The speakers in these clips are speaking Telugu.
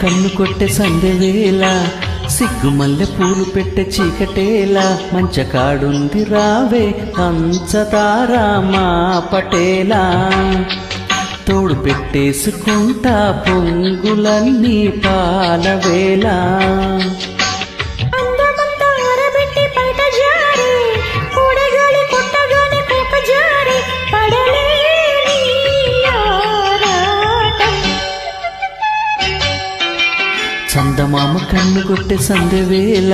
కన్ను కొట్టే సందెవేళ సిగ్గుమల్లె పూలు పెట్టే చీకటేలా మంచకాడుంది రావే పంచదార మా పటేలా తోడు పెట్టేసుకుంటా పొంగులన్నీ పాలవేళ చందమామ కన్ను కొట్టే సందెవేళ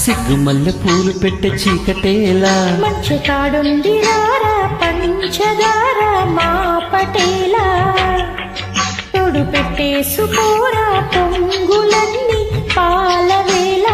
సిగ్గుమల్లె పూలు పెట్టే చీకటేలా మంచకాడుంది రారా పంచదార మా పటేలా తోడు పెట్టేసుకోరా పొంగులన్నీ పాలవేళ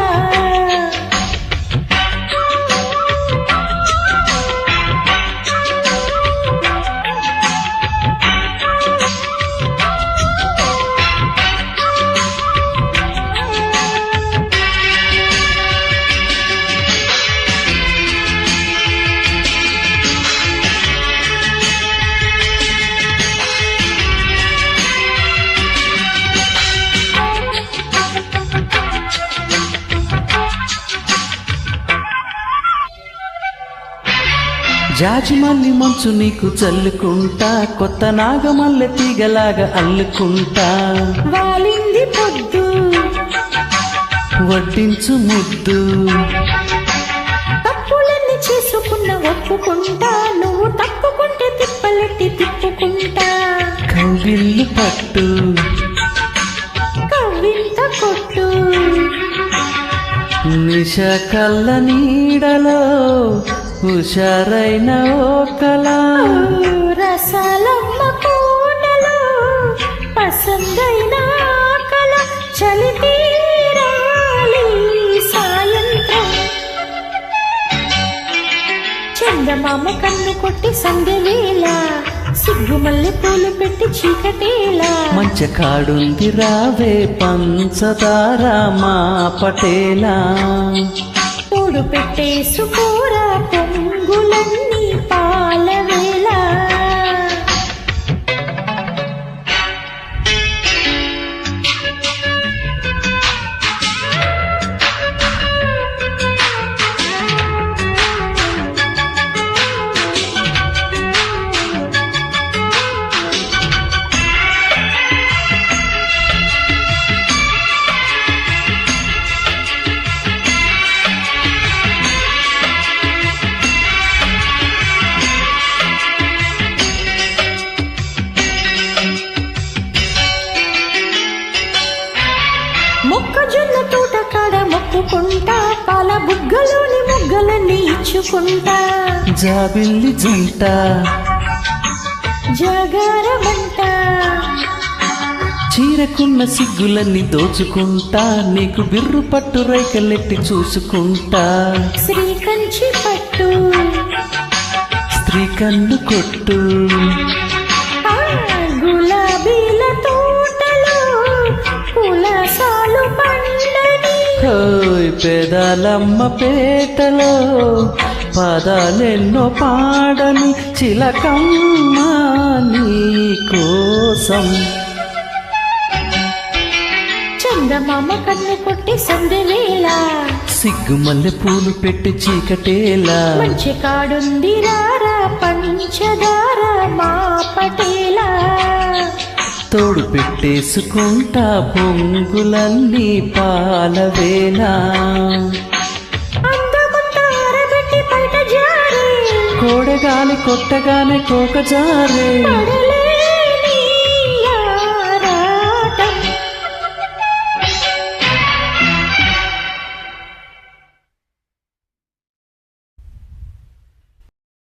జాజిమల్లి మంచు నీకు చల్లుకుంటా కొత్త నాగమల్లె తీగలాగా అల్లుకుంటా వాలింది పొద్దు వడ్డించు ముద్దు తప్పులన్నీ చేసుకున్న ఒప్పుకుంటా నువ్వు తప్పుకుంటే తిప్పలెట్టి తిప్పుకుంటా కవ్విల్లు పట్టు కవ్వింత కొట్టు నిశ కళ్ళ నీడలో హుషారైన ఓకలా రసాలమ్మ కోనలో పసందైన కళ చలి తీరాలి సాయంత్రం చందమామ కన్ను కొట్టి సందెవేళ సిగ్గుమల్లె పూలు పెట్టి చీకటేలా మంచకాడుంది రావే పంచదార మా పటేలా తోడు పెట్టేసుకోరా పొంగులన్నీ పాలవేళ మొక్కజొన్న తోట కాడ మొక్కుకుంటా పాల బుగ్గలోని మొగ్గలన్నీ ఇచ్చుకుంటా జాబిల్లి జంట జాగారమంట చీరకున్న సిగ్గులన్నీ దోచుకుంటా నీకు బిర్రు పట్టు రైకలెట్టి చూసుకుంటా శ్రీకంచి పట్టు స్త్రీ కన్ను కొట్టు ఆ గులాబీల తోటలో పులసాలు పండని హోయ్ పెదాలమ్మ పేటలో పదాలెన్నో పాడని చిలకమ్మ నీ కోసం చందమామ కన్ను కొట్టి సందెవేళ సిగ్గుమల్లె పూలు పెట్టి చీకటేలా మంచి కాడుంది రారా పంచదార మా పటేలా తోడు పెట్టేసుకుంటా పొంగులన్నీ పాలవేళ అందమంత అరబెట్టి బయట జారి కోడగాలి కొట్టగానే కోక జారే పడలే